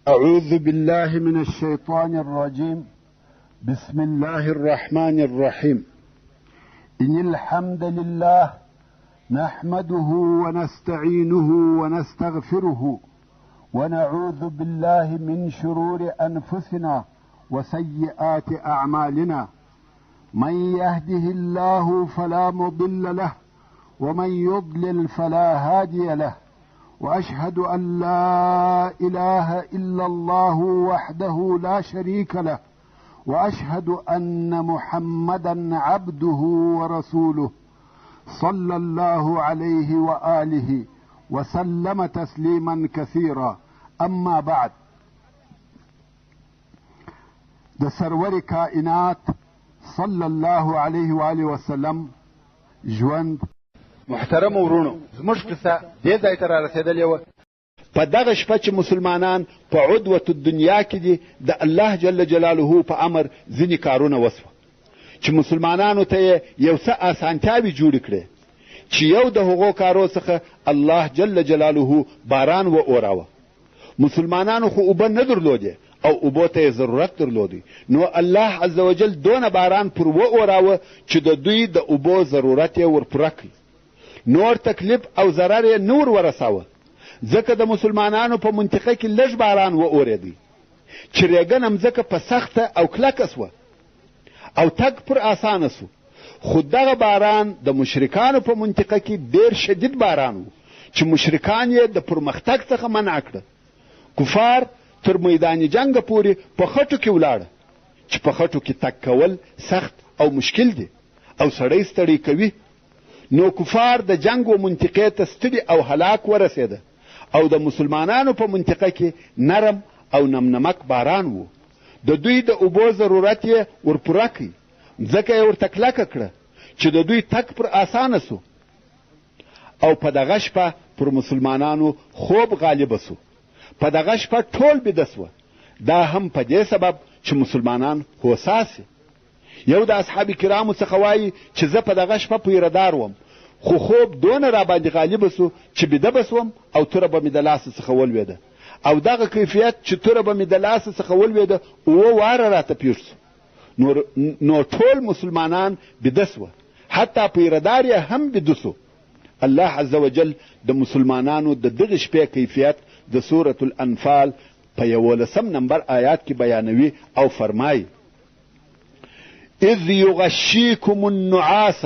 أعوذ بالله من الشيطان الرجيم. بسم الله الرحمن الرحيم. إن الحمد لله نحمده ونستعينه ونستغفره ونعوذ بالله من شرور أنفسنا وسيئات أعمالنا. من يهده الله فلا مضل له ومن يضلل فلا هادي له، وأشهد أن لا إله إلا الله وحده لا شريك له، وأشهد أن محمدا عبده ورسوله صلى الله عليه وآله وسلم تسليما كثيرا. أما بعد، د سرور کائنات صلی الله علیه و آله وسلم ژوند. محترم ورونو، زموږ قصه دې ځای ته رارسېدلې وه. په دغه شپه چې مسلمانان په عدوة الدنیا کې دي، د الله جل جلاله په امر ځینې کارونه وسوه چې مسلمانانو ته یې یو څه اسانتیاوې جوړې کړې، چې یو د هغو کارو څخه الله جل جلاله باران و اوراوه. مسلمانانو خو اوبه نه درلودې او اوبو ته یې ضرورت درلودی، نو الله عز وجل دونه باران پر و اوراوه چې د دوی د اوبو ضرورت یې ورپوره کړي. نور تکلیف او ضرر یې نور ورساوه، ځکه د مسلمانانو په منطقه کې لږ باران و اوریدی چې ریګن مځکه په سخته او کلکه سوه او تګ پر اسانه سو. خو دغه باران د مشرکانو په منطقه کې ډېر شدید باران و چې مشرکان یې د پرمختګ څخه منع کړه. کفار تر میدان جنګ پورې په خټو کې ولاړه، چې په خټو کې تګ کول سخت او مشکل دي او سړی ستړی کوي. نو کفار د جنگ و منطقې ته ستړي او هلاک ورسېده، او د مسلمانانو په منطقه کې نرم او نمنمک باران و. د دوی د اوبو ضرورت یې ورپوره کړي، ځکه یې ورته کلکه کړه چې د دوی تګ پر اسانه سو. او په دغه شپه پر مسلمانانو خوب غالبه سو. په دغه شپه ټول بیده سوه، دا هم په دې سبب چې مسلمانان هوسا سي. یو د اصحاب کرامو څخه وایي چې زه په دغه شپه پیردار وم، خو خوب دونه راباندې غالبه سو چې بیده به سوم او توره به مې د لاسه څخه ولوېده. او دغه کیفیت چې توره به مې د لاسه څخه ولوېده 7 واره راته پېښ سو. نو ټول مسلمانان بیده سوه، حتی پیردار یې هم بیده سو. الله عز وجل د مسلمانانو د دغه شپې کیفیت د سورة الانفال په 11 نمبر آیات کې بیانوي او فرمایي: اذ یغشیکم النعاس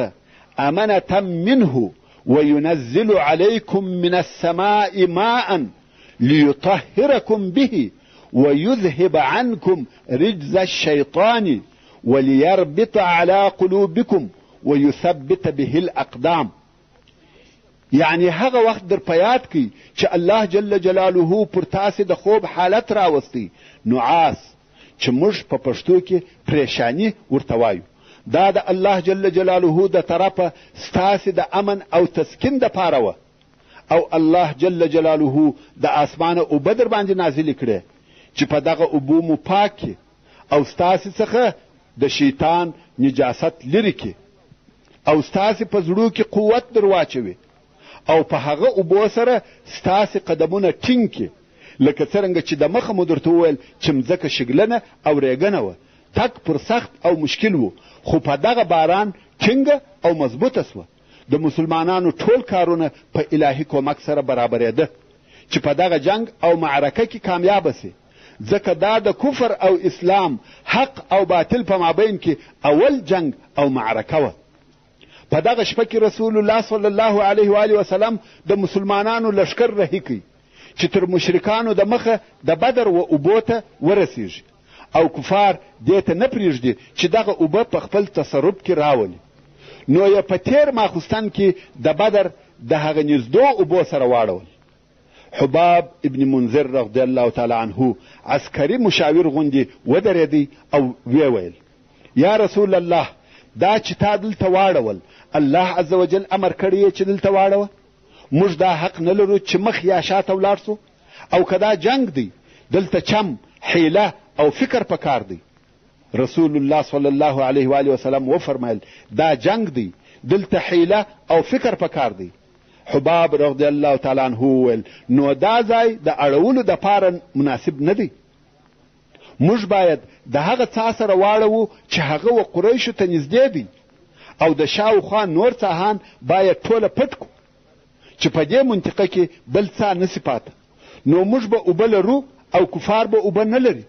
امنة منه وينزل عليكم من السماء ماء ليطهركم به ويذهب عنكم رجز الشيطان وليربط على قلوبكم ويثبت به الاقدام. یعنی هغه وخت در پیاد کی چې الله جل جلاله پر تاسې د خوب حالت راوستی، نعاس چې موږ په پښتو کې پریشانی ورته وایو. دا د الله جل جلاله د طرفه ستاسې د امن او تسکین دپاره وه، او الله جل جلاله د اسمانه اوبه در باندې نازلې کړې چې په دغه اوبو مو پاک کړي او ستاسې څخه د شیطان نجاست لرې کړي او ستاسې په زړو کې قوت در واچوي او په هغه اوبو سره ستاسې قدمونه ټینګ کړي، لکه څرنګه چې د مخه مو درته وویل چې مځکه شګلنه او ریګنه وه، تګ پر سخت او مشکل و، خو په دغه باران ټینګه او مضبوطه سوه. د مسلمانانو ټول کارونه په الهي کومک سره برابرېده چې په دغه جنگ او معرکه کې کامیابه سي، ځکه دا د کفر او اسلام، حق او باطل په مابین کې اول جنگ او معرکه وه. په دغه شپه کې رسول الله صلی الله علیه و آله وسلم د مسلمانانو لشکر رهي کړي چې تر مشرکانو د مخه د بدر و اوبو ته ورسیږي، او کفار دې ته نه پرېږدي چې دغه اوبه په خپل تصرف کې راولي. نو یې په تیر ماخوستن کې د بدر د هغه نږدو اوبو سره واړول. حباب ابن منذر رضی الله تعالی عنه عسکري مشاور غوندې ودرېدی او ویې ویل: یا رسول الله، دا چې تا دلته واړول، الله عز وجل امر کړی چې دلته واړوه؟ موږ دا حق نه لرو چې مخ یا شاته ولاړ سو؟ او که دا جنگ دی، دلته چم، حیله او فکر پکار دی. رسول الله صلی الله علیه و آله وسلم وفرمایل: دا جنگ دی، دلته حیله او فکر پکار دی. حباب رضی الله تعالی عنه وویل نو دا ځای د اړولو دپاره مناسب نه دی. موږ باید د هغه څاه سره واړوو چې هغه و قریشو ته نږدې دی او د شاوخوا نور څاهان باید ټوله پټ کړو چې په دې منطقه کې بل څاه نسي پاته، نو موږ به اوبه لرو او کفار به اوبه نه لري.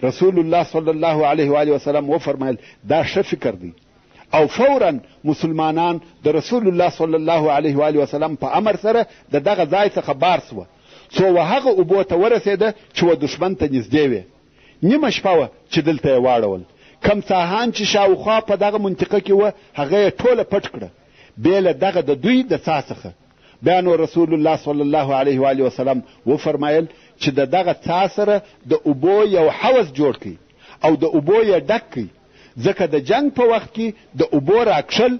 رسول الله صلی الله علیه و وسلم وفرمایل دا ښه فکر دی او فورا مسلمانان د رسول الله صلی الله علیه و وسلم په امر سره د دغه ځای څخه بار سوه څو هغه اوبو ته ورسېده چې و دښمن ته نږدې وې. نیمه شپه وه چې دلته یې واړول. کم څاهان چې شاوخوا په دغه منطقه کې وه هغه یې ټوله پټ کړه بې له دغه د دوی د څاه څخه. بیا نو رسول الله صلی الله علیه و وسلم وفرمایل چې د دغه څاه سره د اوبو یو حوض جوړ کړي او د اوبو یې ډک کړي، ځکه د جنگ په وخت کې د اوبو راکشل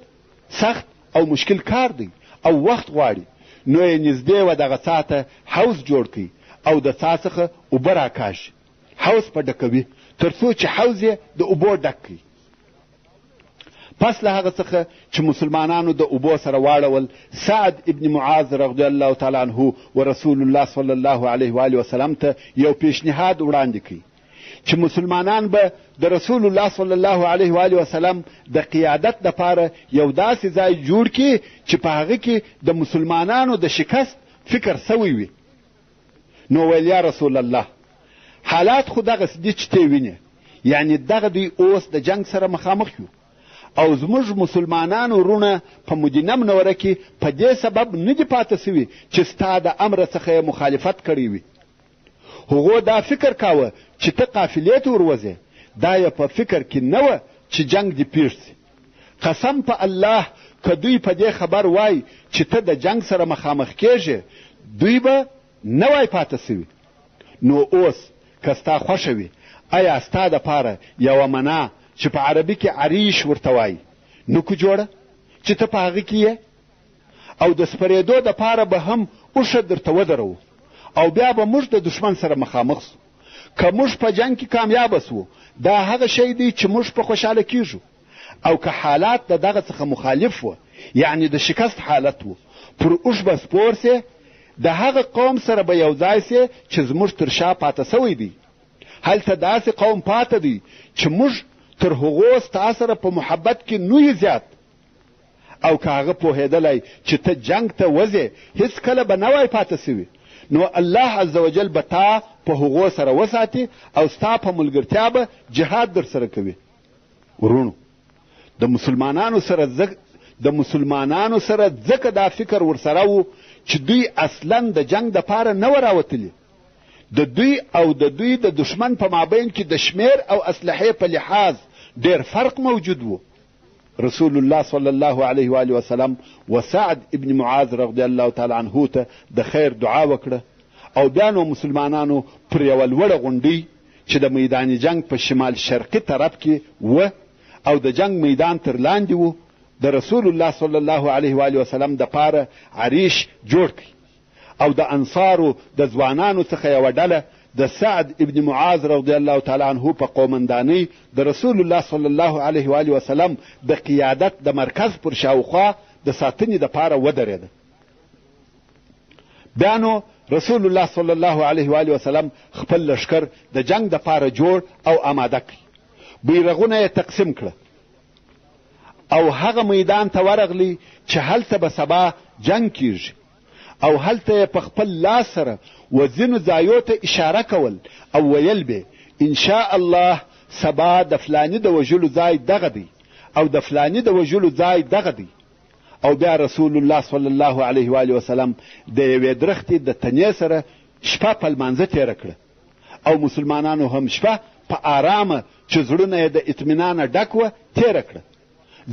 سخت او مشکل کار دی او وخت غواړي. نو یې نږدې و دغه څاه ته حوض جوړ کړي او د څاه څخه اوبه راکاږي، حوض په ډکوي تر څو چې حوض یې د اوبو ډک کړي. پس له هغه څخه چې مسلمانانو د اوبو سره واړول، سعد ابن معاذ رضی الله تعالی عنه و رسول الله صلی الله علیه و وسلم ته یو پیشنهاد وړاندې کړي چې مسلمانان به د رسول الله صلی الله علیه و وسلم د قیادت دپاره یو داسې ځای جوړ کړي چې په هغه کې د مسلمانانو د شکست فکر سوی وي. نو ویل یا رسول الله حالات خو دغسې دي چې ته وینې، یعنی دغه دوی اوس د جنگ سره مخامخ یو او زموږ مسلمانانو وروڼه په مدینه منوره کې په دې سبب نه دي پاته سوي چې ستا د امر څخه یې مخالفت کړی وي. هغو دا فکر کاوه چې ته قافلې ته وروځې، دا یې په فکر کې نه وه چې جنگ دې پیښ سي. قسم په الله که دوی په دې خبر وای چې ته د جنگ سره مخامخ کېږې دوی به نه وای پاته سوي. نو اوس که ستا خوښه وي آیا ستا دپاره یوه منا چې په عربي کې عریش ورته وایي نکو جوړه چې ته په هغه کې یې او د سپرېدو دپاره به هم اوښه درته ودرو او بیا به موږ د دښمن سره مخامخ سو. که موږ په جنگ کې کامیابه سو دا هغه شی دی چې موږ په خوشحاله کیږو، او که حالات د دغه څخه مخالف و یعنی د شکست حالت و پر اوښ به سپور سې د هغه قوم سره به یو ځای سې چې زموږ تر شا پاته سوی دی. هلته داسې قوم پاته دی چې موږ تر هغو ستا سره په محبت کې نوی زیات، او که هغه پوهېدلی چې ته جنگ ته وځې هېڅکله به نه وای پاته سوي، نو الله عز وجل به تا په هغو سره وساتي او ستا په ملګرتیا به جهاد در سره کوي. ورونو د مسلمانانو سره ځکه دا فکر ورسره و چې دوی اصلا د جنگ دپاره نه و راوتلي. د دوی او د دوی د دشمن په مابین کې د شمیر او اسلحې په لحاظ ډېر فرق موجود و. رسول الله صلی الله علیه و وسلم و سعد ابن معاذ رضی الله تعالی عنه ته د خیر دعا وکړه او بیا نو مسلمانانو پر یوه لوړه غونډۍ چې د میدان جنگ په شمال شرقي طرف کې و او د جنگ میدان تر لاندې و د رسول الله صلی الله علیه و وسلم دپاره عریش جوړ کړي او د انصارو د ځوانانو څخه یوه ډله د سعد ابن معاذ رضی الله تعالی عنه په قومندانۍ د رسول الله صلی الله علیه و وسلم د قیادت د مرکز پر شاوخوا د ساتنې دپاره ودرېده. بیا نو رسول الله صلی الله علیه و وسلم خپل لشکر د جنگ دپاره جوړ او آماده کړي، بیرغونه یې تقسیم کړه او هغه میدان ته ورغلی چې هلته به سبا جنگ کیږي او هلته په خپل لاس سره و ځینو ځایو ته اشاره کول او ویل به انشاء الله سبا د فلاني د وژلو ځای دغه دی او د فلاني د وژلو ځای دغه دی. او بیا رسول الله صلی الله علیه و وسلم د یوې درختې د تنې سره شپه په لمانځه تېره کړه او مسلمانانو هم شپه په آرامه چې زړونه یې د اطمینانه ډک وه تېره کړه.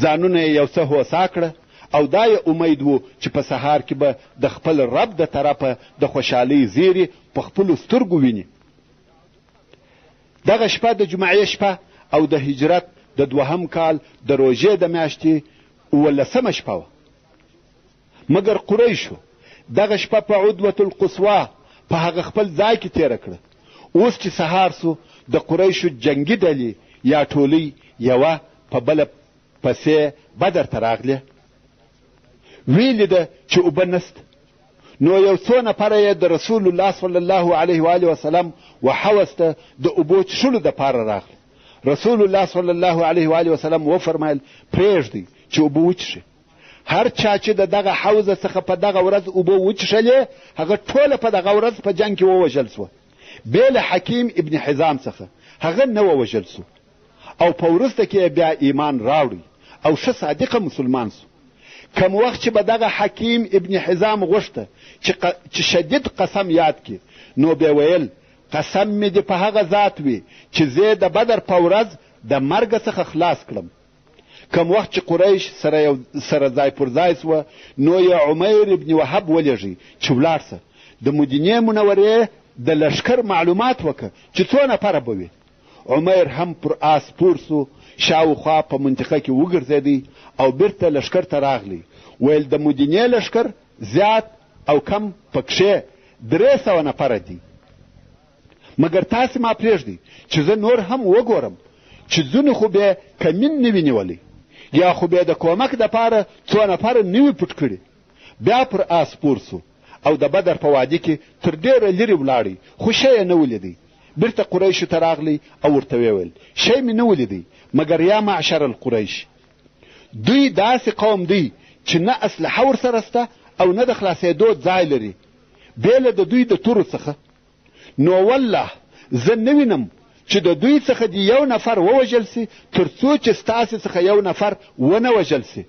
ځانونه یې یو څه هوسا کړه او دا یې امید و چې په سهار کې به د خپل رب د طرفه د خوشحالۍ زیري په خپلو سترګو ویني. دغه شپه د جمعې شپه او د هجرت د 2 کال د روژې د میاشتې 18 شپه وه. مګر قریشو دغه شپه په عدوة القصوا په هغه خپل ځای کې تېره کړه. اوس چې سهار سو د قریشو جنگي ډلې یا ټولۍ یوه په بله پسې بدر ته راغلې. ویلې ده چې اوبه نسته. نو یو څو نفره یې د رسول الله صلی الله علیه و آله وسلم وحوس ته د اوبو څښلو دپاره راغله. رسول الله صلی الله علیه و آله وسلم وفرمایل پرېږدئ چې اوبه وڅښي. هر چا چې د دغه حوضه څخه په دغه ورځ اوبه وڅښلې هغه ټوله په دغه ورځ په جنګ کې ووژل سوه، بې له حکیم ابن حزام څخه هغه نه ووژل سو، او په وروسته کې بیا ایمان راوړی او ښه صادقه مسلمان سو. کم وخت چې به دغه حکیم ابن حزام غوښته چې شدید قسم یاد کړي، نو بیا ویل قسم مې دې په هغه ذات وي چې زه د بدر په ورځ د مرګ څخه خلاص کړم. کم وخت چې قریش سره ځای پر ځای سوه، نو یې عمیر ابن وهب ولېږئ چې ولاړ سه د مدینې منورې د لښکر معلومات وکړه چې څو نفره به وي. عمیر هم پر آس پور سو، شاوخوا په منطقه کې وګرځېدی او بیرته لښکر ته راغلی. ویل د مدینې لښکر زیات او کم پکښې 300 نفره دي، مګر تاسې ما پرېږدئ چې زه نور هم وګورم چې ځینې خو به کمین نه وي نیولی، یا خو به د کومک دپاره څو نفره نه وي پټ کړي. بیا پر آس پور سو او د بدر په وادي کې تر ډېره لرې ولاړی، خو شی یې نه ولیدی. بیرته قریشو ته راغلی او ورته ویل شی مې نه ولیدی، مګر یا معشر القریش، دوی داسې قوم دی چې نه اسلحه ورسره سته او نه د خلاصېدو ځای لري بېله د دوی د تورو څخه. نو والله زه نه وینم چې د دوی څخه د یو نفر ووژل سي تر څو چې ستاسې څخه یو نفر ونه وژل سي.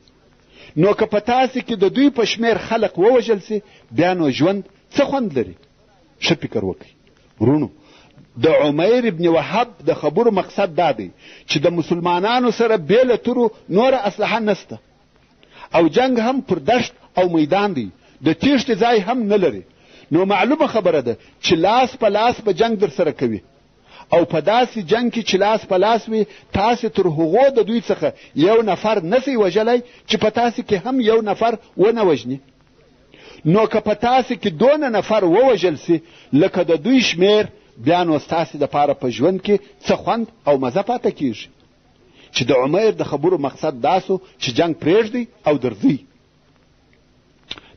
نو که په تاسې کې د دوی په شمېر خلق ووژل سي، بیا نو ژوند څه خوند لري؟ ښه فکر وکړئ ورونو. د عمیر ابن وهب د خبرو مقصد دا دی چې د مسلمانانو سره بې له تورو نوره اسلحه نسته، او جنگ هم پر دشت او میدان دی، د تیښتې ځای هم نه لري. نو معلومه خبره ده چې لاس په لاس به جنگ در سره کوي، او په داسې جنگ کې چې لاس په لاس وي، تاسې تر هغو د دوی څخه یو نفر نسئ وژلی چې په تاسې کې هم یو نفر ونه وژني. نو که په تاسې کې 2 نفر ووژل سي لکه د دوی شمېر، بیا نو ستاسې دپاره په ژوند کې څه خوند او مزه پاته کیږي. چې د عمیر د خبرو مقصد دا سو چې جنگ پرېږدئ او درځئ.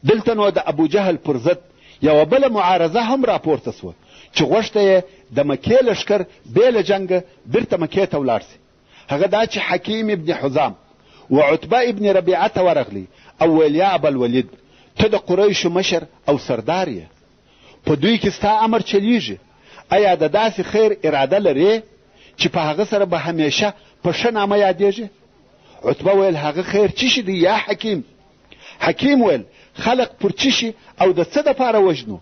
دلته نو د ابو جهل پر ضد یوه بله معارضه هم راپورته سوه چې غوښته یې د مکې لښکر بې له جنګه بیرته مکې ته ولاړ سي. هغه دا چې حکیم ابن حزام و عتبه ابن ربیعه ته ورغلی او ویل یا ابوالولید، ته د قریشو مشر او سردار یې، په دوی کې ستا امر چلیږي. آیا د داسې خیر اراده لرې چې په هغه سره به همیشه په ښه نامه یادېږي؟ عتبه ویل هغه خیر څه شي دی یا حکیم؟ حکیم ویل خلق پر څه شي او د څه دپاره وژنو؟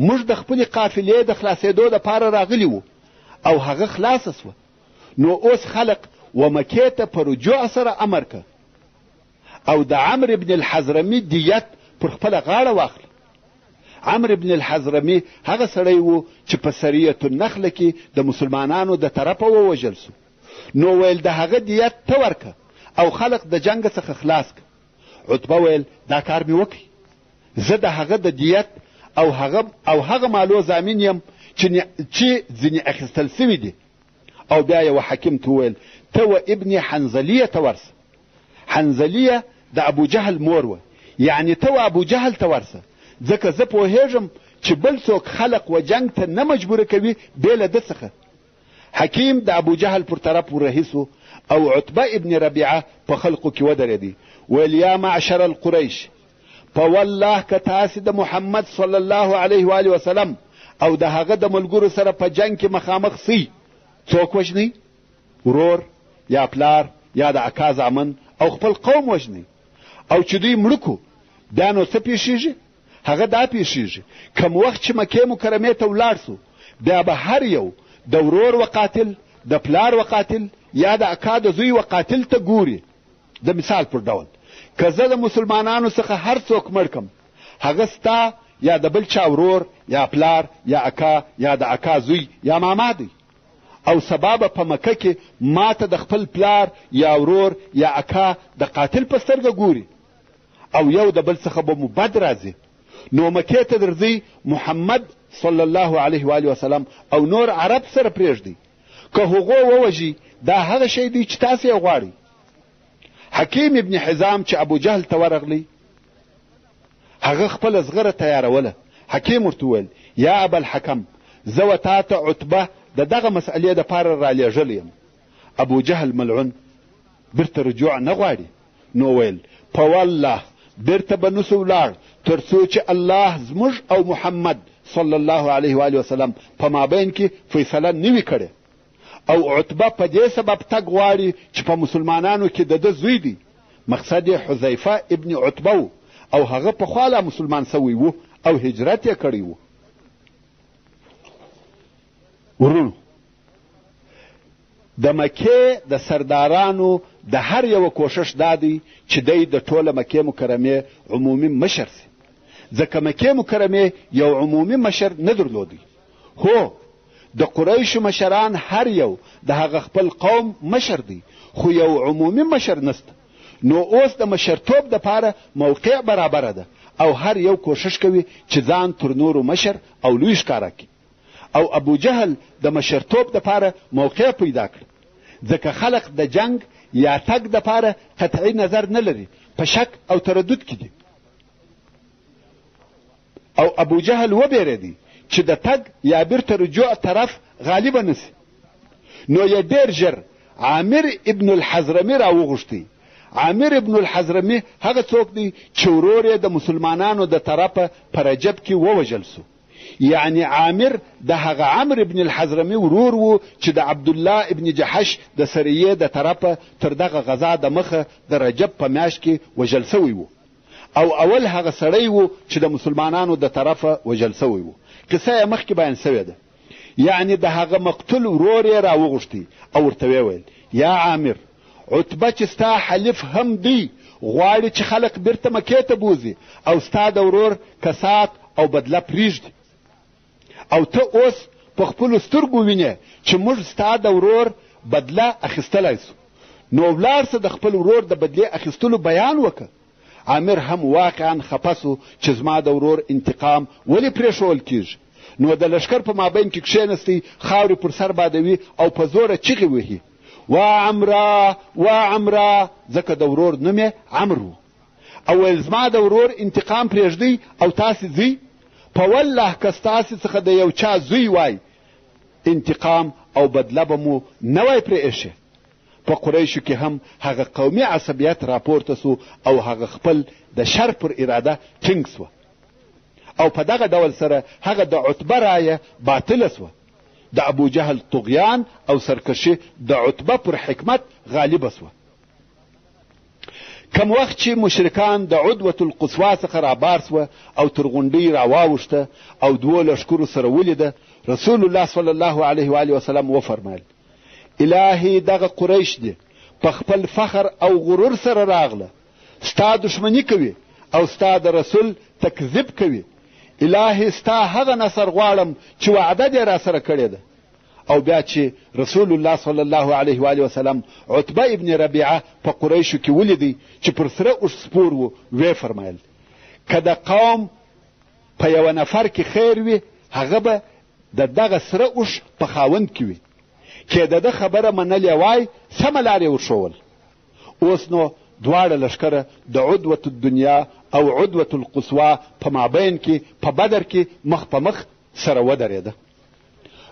موږ د خپلې قافلې د خلاصېدو دپاره راغلي وو او هغه خلاصه سوه. نو اوس خلق و مکې ته په رجوع سره امر که او د عمرو بن الحضرمي دیت پر خپله غاړه واخله. عمرو بن الحضرمي هغه سړی و چې په سریة النخله کې د مسلمانانو د طرفه ووژل سو. نو ویل د هغه دیت ته ورکه او خلق د جنگ څخه خلاص که. عتبه ویل دا کار مې وکړي، زه د هغه د دیت او هغه مالو ضامن یم چې ځینې اخیستل سوي دي. او بیا یو حکیم ته وویل ته و ابن حنظلیه ته ورسه. حنظلیه د ابو جهل مور وه، یعنی ته و ابو جهل ته ورسه، ځکه زه پوهېږم چې بل څوک خلق و جنگ ته نه مجبوره کوي بې له ده څخه. حکیم د ابو جهل پر طرف ورهیسو او عتبه ابن ربیعه په خلقو کې ودرېدی. ویل یا معشر القریش، په والله که تاسې د محمد صلی الله علیه و آله وسلم او د هغه د ملګرو سره په جنگ کې مخامخ سئ، څوک وژنئ؟ ورور یا پلار یا د اکا زامن او خپل قوم وژنئ. او چې دوی مړه کو، بیا نو څه پیښیږي؟ هغه دا پیښیږي کم وخت چې مکې مکرمې ته ولاړ سو، بیا به هر یو د ورور و قاتل، د پلار و قاتل یا د اکا د زوی و قاتل ته ګوري. د مثال پر ډول که زه د مسلمانانو څخه هر څوک مړ کم، هغه ستا یا د بل چا ورور یا پلار یا اکا یا د اکا زوی یا ماما دی، او سبا به په مکه کې ما ته د خپل پلار یا ورور یا اکا د قاتل په سترګه ګوري، او یو د بل څخه به مو بد راځي. نو مکې ته درځئ، محمد صلی الله علیه و آله وسلم او نور عرب سره پرېږدئ. که هغو ووژي، دا هغه شی دی چې تاسې یې غواړئ. حکیم ابن حزام چې ابو جهل ته ورغلی هغه خپله زغره تیاروله. حکیم ورته وویل یا ابوالحکم زه و تا ته عتبه د دغه مسئلې دپاره رالیږلی یم. ابو جهل ملعون بیرته رجوع نه غواړي، نو ویل په والله بیرته به نسو ولاړ تر څو چې الله زموږ او محمد صلی الله علیه و وسلم په مابین کې فیصله نه وي کړې. او عتبه په دې سبب تګ غواړي چې په مسلمانانو کې د ده زوی دی. مقصد یې حذیفه ابن عتبه و او هغه پخوا لا مسلمان سوی و او هجرت یې کړی و. ورونو، د مکې د سردارانو د هر یوه کوشش دا دی چې دی د ټوله مکې مکرمې عمومي مشر سي، ځکه مکې مکرمې یو عمومي مشر نه درلودی. هو د قریشو مشران هر یو د هغه خپل قوم مشر دی، خو یو عمومي مشر نسته. نو اوس د مشرتوب دپاره موقع برابره ده او هر یو کوشش کوي چې ځان تر نورو مشر او لوی ښکاره کړي. او ابو جهل د مشرتوب دپاره موقع پیدا کړ، ځکه خلق د جنگ یا تګ دپاره قطعي نظر نه لري، په شک او تردد کې دي. او ابو جهل وبېرېدی چې د تګ یا بیرته رجوع طرف غالبه نسي. نو یې ډېر ژر عامر ابن الحضرمي راوغوښتی. عامر ابن الحضرمي هغه څوک دی چې ورور یې د مسلمانانو د طرفه په رجب کې ووژل سو. یعنی عامر د هغه عمرو ابن الحضرمي ورور و چې د عبدالله ابن جحش د سریې د طرفه تر دغه غزا د مخه د رجب په میاشت کې وژل سوی و. او اول هغه سړی و چې د مسلمانانو د طرفه وژل سوی و. قصه یې مخکې بیان سوې ده. یعنی د هغه مقتول ورور یې راوغوښتی او ورته ویل یا عامر، عتبه چې ستا حلیف هم دی غواړي چې خلق بیرته مکې ته بوځي او ستا د ورور کسات او بدله پرېږدي. او ته اوس په خپلو سترګو وینې چې موږ ستا د ورور بدله اخیستلی سو، نو ولاړ سه د خپل ورور د بدلې اخیستلو بیان وکړه. عامر هم واقعا خفه سو چې زما د ورور انتقام ولې پرېښول کېږي. نو د لښکر په مابین کې کښېنستی، خاورې پر سر بادوي او په زوره چغې وهي وا عمره وا عمره، ځکه د ورور نوم یې عمرو و. او ویل زما د ورور انتقام پرېږدئ او تاسې ځئ. په والله که ستاسې څخه د یو چا زوی وای انتقام او بدله به مو نه وای پرې ایښې. په قریشو کې هم هغه قومي عصبیت راپورته سو او هغه خپل د شر پر اراده ټینګ سوه. او په دغه ډول سره هغه د عتبه رایه باطله سوه. د ابو جهل طغیان او سرکشي د عتبه پر حکمت غالبه سوه. کم وخت چې مشرکان د عدوة القصوا څخه رابار سوه او تر غونډۍ راواوښته او دوو لښکرو سره ولیده، رسول الله صلی الله علیه و وسلم وفرمایل الهي دغه قریش دي په خپل فخر او غرور سره راغله، ستا دشمنی کوي او ستا د رسول تکذیب کوي. الهي ستا هغه نصر غواړم چې وعده دې را سره کړې ده. او بیا چې رسول الله صلی الله علیه و وسلم عتبه ابن ربیعه په قریشو کې ولیدی چې پر سره اوښ سپور و، وی فرمایل که د قوم په یوه نفر کې خیر وي هغه به د دغه سره اوښ په خاوند کې وي. که د ده خبره منلې وای سمه لار یې ورښول. اوس نو دواړه لښکره د عدوة الدنیا او عدوة القصوا په مابین کې په بدر کې مخ په مخ سره ودرېده.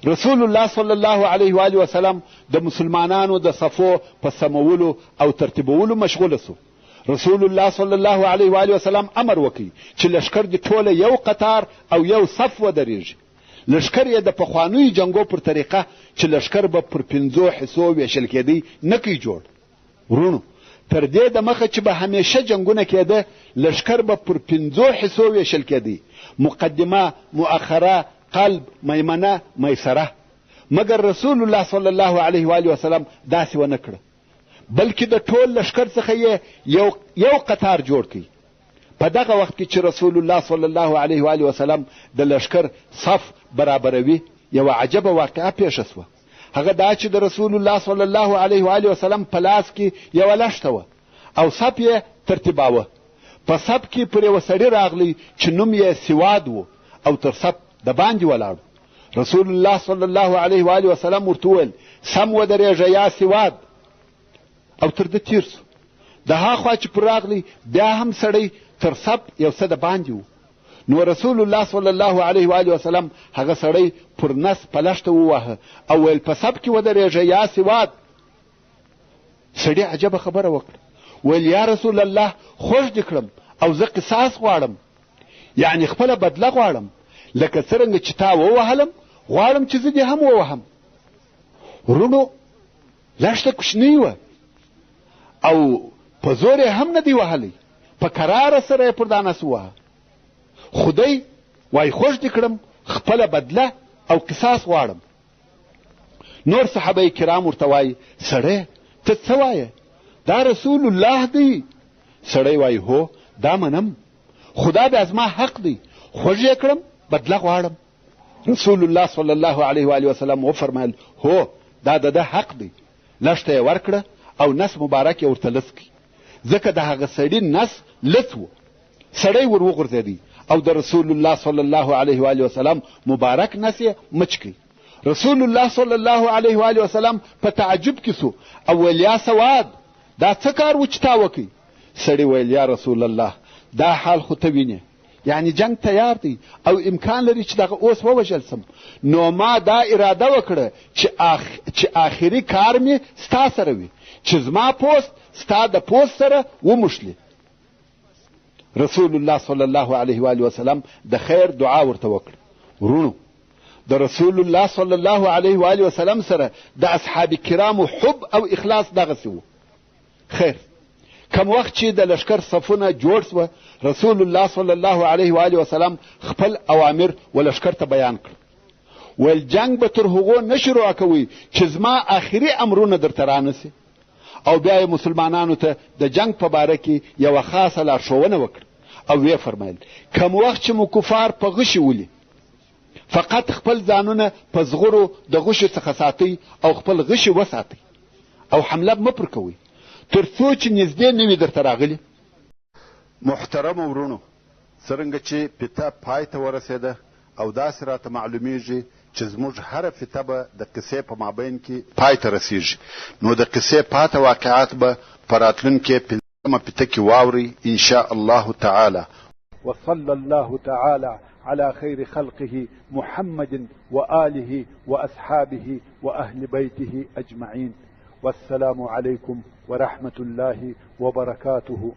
رسول الله صلی الله علیه و وسلم د مسلمانانو د صفو په سمولو او ترتیبولو مشغوله سو. رسول الله صلی الله علیه و وسلم امر وکړي چې لښکر دې ټوله یو قطار او یو صف ودرېږي. لښکر یې د پخوانیو جنګو پر طریقه چې لښکر به پر 5 حصو ویشل کېدی نه کوي جوړ. ورونو، تر دې د مخه چې به همیشه جنګونه کېده لښکر به پر 5 حصو ویشل کېدی: مقدمه، مؤخره، قلب، میمنه، میسره. مګر رسول الله صلی الله علیه و وسلم داسې ونه کړه، بلکې د ټول لښکر څخه یې یو قطار جوړ کړي. په دغه وخت کې چې رسول الله صلی الله علیه و وسلم د لښکر صف برابروي یوه عجبه واقعه پیښه سوه. هغه دا چې د رسول الله صلی الله علیه و وسلم په لاس کې یوه لښته وه او صف یې ترتیباوه. په صف کې پر یوه سړي راغلی چې نوم یې سواد و او تر صف د باندې ولاړ. رسول الله صلی الله علیه و وسلم ورته وویل سم ودرېږه یا سواد، او تر ده تیر سو. د هاخوا چې پر راغلی بیا هم سړی تر سب یو څه د باندې و. نو رسول الله صلی الله علیه و آله وسلم هغه سړی پر نس په لښته وواهه او ویل په سب کې ودرېږه یا سواد. سړي عجبه خبره وکړه، ویل یا رسول الله خوږ دې کړم او زه قصاص غواړم، یعنی خپله بدله غواړم، لکه څرنګه چې تا ووهلم غواړم چې زه دې هم ووهم. ورونو لښته کوچنۍ وه او په زور یې هم نه دی وهلی، په کراره سره یې پر دا نس ووهه. خدای وای خوږ دې کړم، خپله بدله او قصاص غواړم. نور صحابه کرام ورته وایي سړی ته څه وایې؟ دا رسول الله دی. سړی وایي هو دا منم، خدا بیا زما حق دی، خوږ یې کړم بدله غواړم. رسول الله صلی الله علیه و آله وسلم وفرمایل هو دا د ده حق دی. لښته یې ورکړه او نس مبارک یې ورته لڅ کړي، ځکه د هغه سړي نس لڅ و. سړی ور وغورځېدی او د رسول الله صلی الله علیه و آله وسلم مبارک نس یې مچ کړي. رسول الله صلی الله علیه و آله وسلم په تعجب کې سو او ویل یا سواد دا څه کار و چې تا وکړي؟ سړي ویل یا رسول الله دا حال خو ته وینې، یعنی جنگ تیار دی او امکان لري چې دغه اوس ووژل سم، نو ما دا اراده وکړه چې آخري کار مې ستا سره وي، چې زما پوست ستا د پوست سره وموښلي. رسول الله صلی الله علیه و آله وسلم د خیر دعا ورته وکړه. ورونو د رسول الله صلی الله علیه و آله وسلم سره د اصحاب کرامو حب او اخلاص دغسې و. خیر کم وخت چې د لشکر صفونه جوړ سوه، رسول الله صلی الله علیه و آله وسلم خپل اوامر و لشکر ته بیان کړ. ویل جنگ به تر هغو نه شروع کوئ چې زما آخري امرونه درته رانسي. او بیا یې مسلمانانو ته د جنگ په باره کې یوه خاصه لارښوونه وکړه او ویې فرمایل کم وخت چې مو کفار په غشي ولي، فقط خپل ځانونه په زغرو د غشو څخه ساتئ او خپل غشي وساتئ او حمله مه پر کوئ تر څو چې نږدې نه وي درته راغلي. محترم ورونو، څرنګه چې پیته پای ته ورسېده او داسې راته معلومیږي چې زموږ هره فتنه به د قصې په مابین کې پای ته رسیږي، نو د قصې پاته واقعات به په راتلونکې پنځمه فتنه کې واورئ ان شاء الله تعالی. وصلى الله تعالى على خير خلقه محمد وآله وأصحابه وأهل بيته أجمعين. والسلام عليكم ورحمة الله وبركاته.